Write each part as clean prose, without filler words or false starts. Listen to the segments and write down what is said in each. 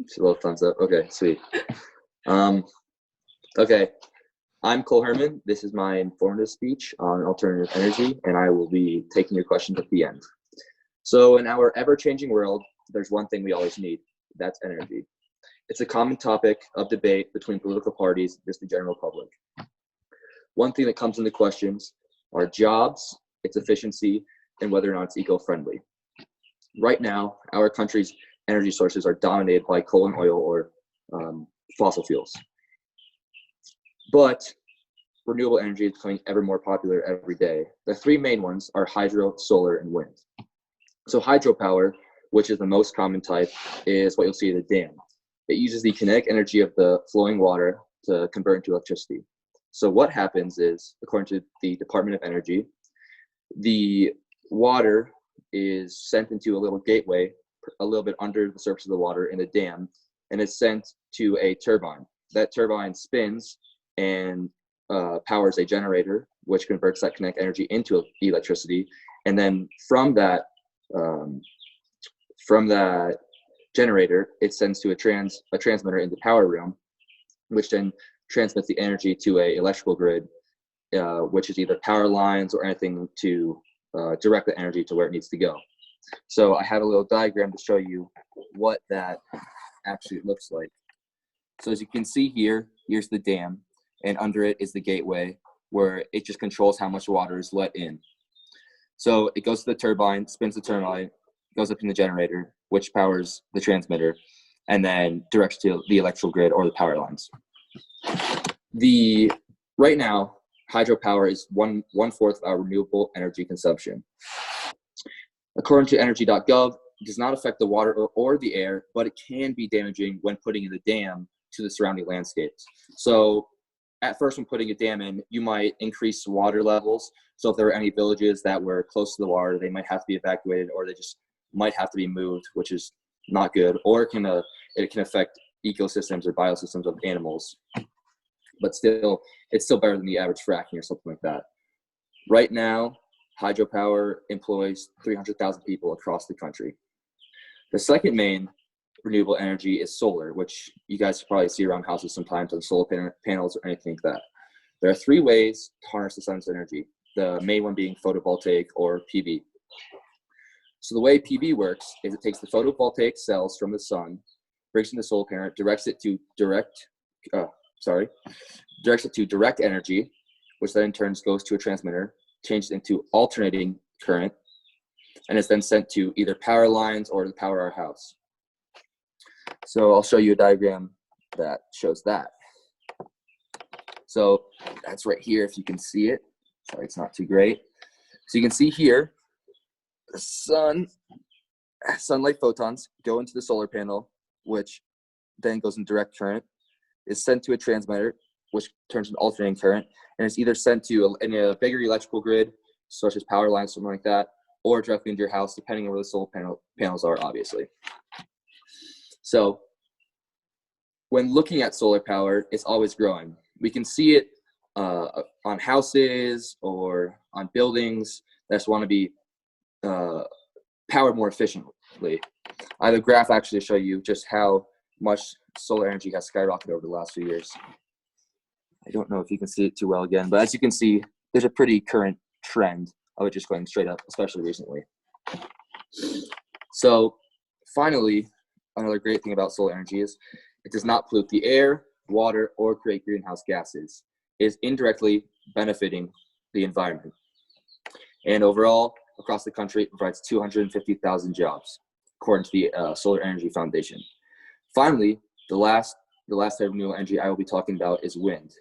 Just a little thumbs up. Okay, sweet. Okay, I'm Cole Herman. This is my informative speech on alternative energy, and I will be taking your questions at the end. So in our ever-changing world, there's one thing we always need. That's energy. It's a common topic of debate between political parties and just the general public. One thing that comes into questions are jobs, its efficiency, and whether or not it's eco-friendly. Right now, our country's energy sources are dominated by coal and oil or fossil fuels. But renewable energy is becoming ever more popular every day. The three main ones are hydro, solar, and wind. So hydropower, which is the most common type, is what you'll see at a dam. It uses the kinetic energy of the flowing water to convert into electricity. So what happens is, according to the Department of Energy, the water is sent into a little gateway a little bit under the surface of the water in the dam, and is sent to a turbine. That turbine spins and powers a generator, which converts that kinetic energy into electricity. And then from that generator, it sends to a transmitter in the power room, which then transmits the energy to a electrical grid, which is either power lines or anything to direct the energy to where it needs to go. So I have a little diagram to show you what that actually looks like. So as you can see here, here's the dam, and under it is the gateway where it just controls how much water is let in. So it goes to the turbine, spins the turbine, goes up in the generator, which powers the transmitter, and then directs to the electrical grid or the power lines. Right now, hydropower is one-fourth of our renewable energy consumption. According to energy.gov, it does not affect the water or the air, but it can be damaging when putting in the dam to the surrounding landscapes. So at first, when putting a dam in, you might increase water levels. So if there were any villages that were close to the water, they might have to be evacuated, or they just might have to be moved, which is not good. Or it can affect ecosystems or biosystems of animals. But still, it's still better than the average fracking or something like that. Right now, hydropower employs 300,000 people across the country. The second main renewable energy is solar, which you guys probably see around houses sometimes on solar panels or anything like that. There are three ways to harness the sun's energy, the main one being photovoltaic or PV. So the way PV works is it takes the photovoltaic cells from the sun, brings in the solar panel, directs it to direct energy, which then in turn goes to a transmitter, changes into alternating current, and is then sent to either power lines or to power our house. So I'll show you a diagram that shows that. So that's right here, if you can see it. Sorry, it's not too great. So you can see here, the sunlight photons go into the solar panel, which then goes in direct current, is sent to a transmitter, which turns into alternating current, and it's either sent to a bigger electrical grid, such as power lines, something like that, or directly into your house, depending on where the solar panels are, obviously. So when looking at solar power, it's always growing. We can see it on houses or on buildings that just want to be powered more efficiently. I have a graph actually to show you just how much solar energy has skyrocketed over the last few years. I don't know if you can see it too well again, but as you can see, there's a pretty current trend of it just going straight up, especially recently. So finally, another great thing about solar energy is it does not pollute the air, water, or create greenhouse gases. It is indirectly benefiting the environment. And overall, across the country, it provides 250,000 jobs, according to the Solar Energy Foundation. Finally, the last type of renewable energy I will be talking about is wind.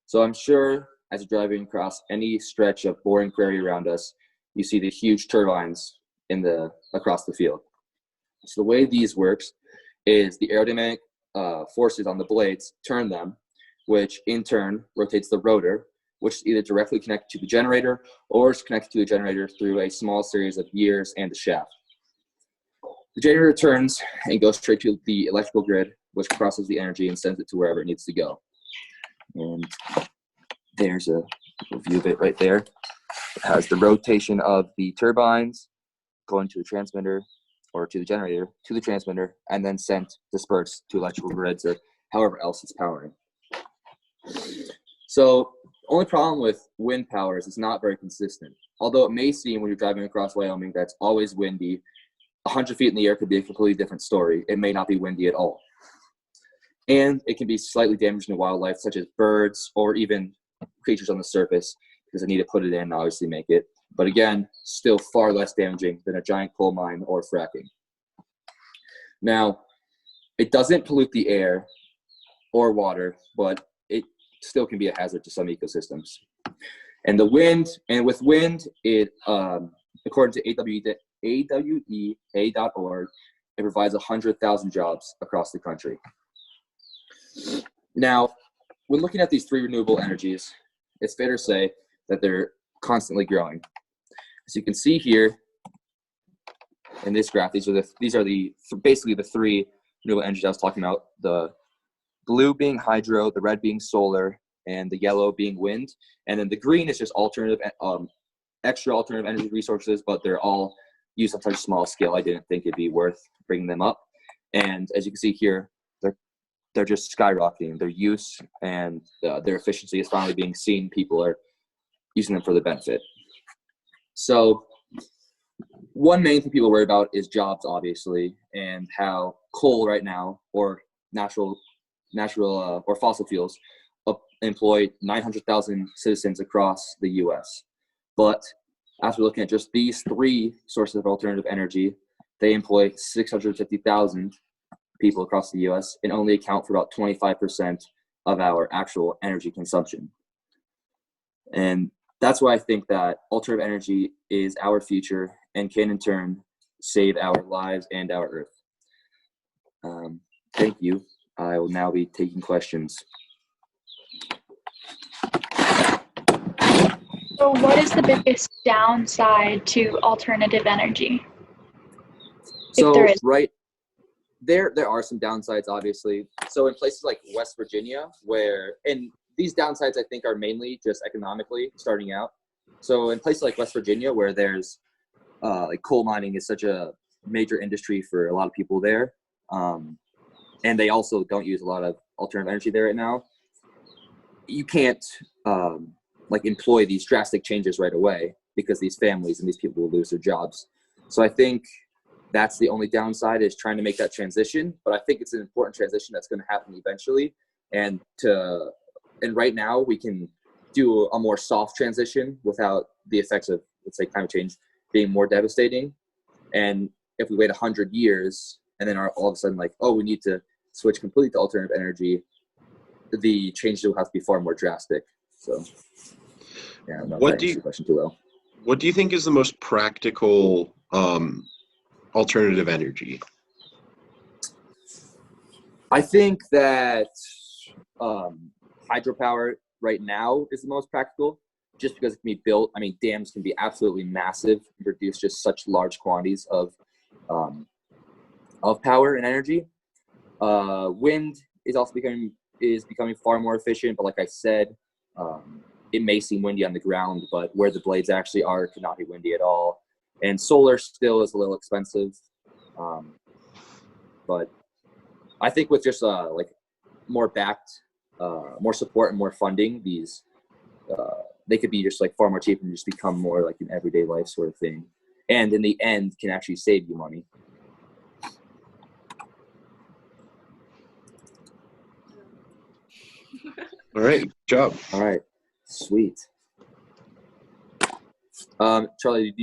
So I'm sure as you're driving across any stretch of boring prairie around us, you see the huge turbines across the field. So the way these works is the aerodynamic forces on the blades turn them, which in turn rotates the rotor, which is either directly connected to the generator or is connected to the generator through a small series of gears and a shaft. The generator turns and goes straight to the electrical grid, which processes the energy and sends it to wherever it needs to go. And there's a view of it right there. It has the rotation of the turbines going to the transmitter, or to the generator, to the transmitter, and then sent, dispersed to electrical grids or however else it's powering. So only problem with wind power is it's not very consistent. Although it may seem when you're driving across Wyoming that's always windy, 100 feet in the air could be a completely different story. It may not be windy at all. And it can be slightly damaging to wildlife, such as birds or even creatures on the surface, because they need to put it in and obviously make it. But again, still far less damaging than a giant coal mine or fracking. Now, it doesn't pollute the air or water, but it still can be a hazard to some ecosystems. And with wind, it according to AWEA.org, it provides 100,000 jobs across the country. Now, when looking at these three renewable energies, it's fair to say that they're constantly growing. As you can see here in this graph, these are basically the three renewable energies I was talking about. The blue being hydro, the red being solar, and the yellow being wind. And then the green is just extra alternative energy resources, but they're all used on such a small scale, I didn't think it'd be worth bringing them up. And as you can see here, they're just skyrocketing. Their use and their efficiency is finally being seen. People are using them for the benefit. So one main thing people worry about is jobs, obviously, and how coal right now, or natural or fossil fuels, employ 900,000 citizens across the U.S. But after looking at just these three sources of alternative energy, they employ 650,000 people across the U.S. and only account for about 25% of our actual energy consumption. And that's why I think that alternative energy is our future and can in turn save our lives and our earth. Thank you. I will now be taking questions. So what is the biggest downside to alternative energy? So if there is. Right, there are some downsides, obviously. So in places like West Virginia, and these downsides I think are mainly just economically starting out. So in places like West Virginia, where there's like coal mining is such a major industry for a lot of people there, and they also don't use a lot of alternative energy there right now, you can't like employ these drastic changes right away because these families and these people will lose their jobs. So I think that's the only downside, is trying to make that transition. But I think it's an important transition that's going to happen eventually. And right now we can do a more soft transition without the effects of, let's say, climate change being more devastating. And if we wait 100 years and then are all of a sudden like, oh, we need to switch completely to alternative energy, the changes will have to be far more drastic. So yeah, I'm not answering the question too well. What do you think is the most practical alternative energy? I think that hydropower right now is the most practical, just because it can be built. I mean, dams can be absolutely massive and produce just such large quantities of power and energy. Wind is also becoming far more efficient, but like I said, it may seem windy on the ground, but where the blades actually are, it could not be windy at all. And solar still is a little expensive, but I think with just like more support and more funding, these they could be just like far more cheap and just become more like an everyday life sort of thing, and in the end can actually save you money. All right, good job. All right, sweet. Charlie,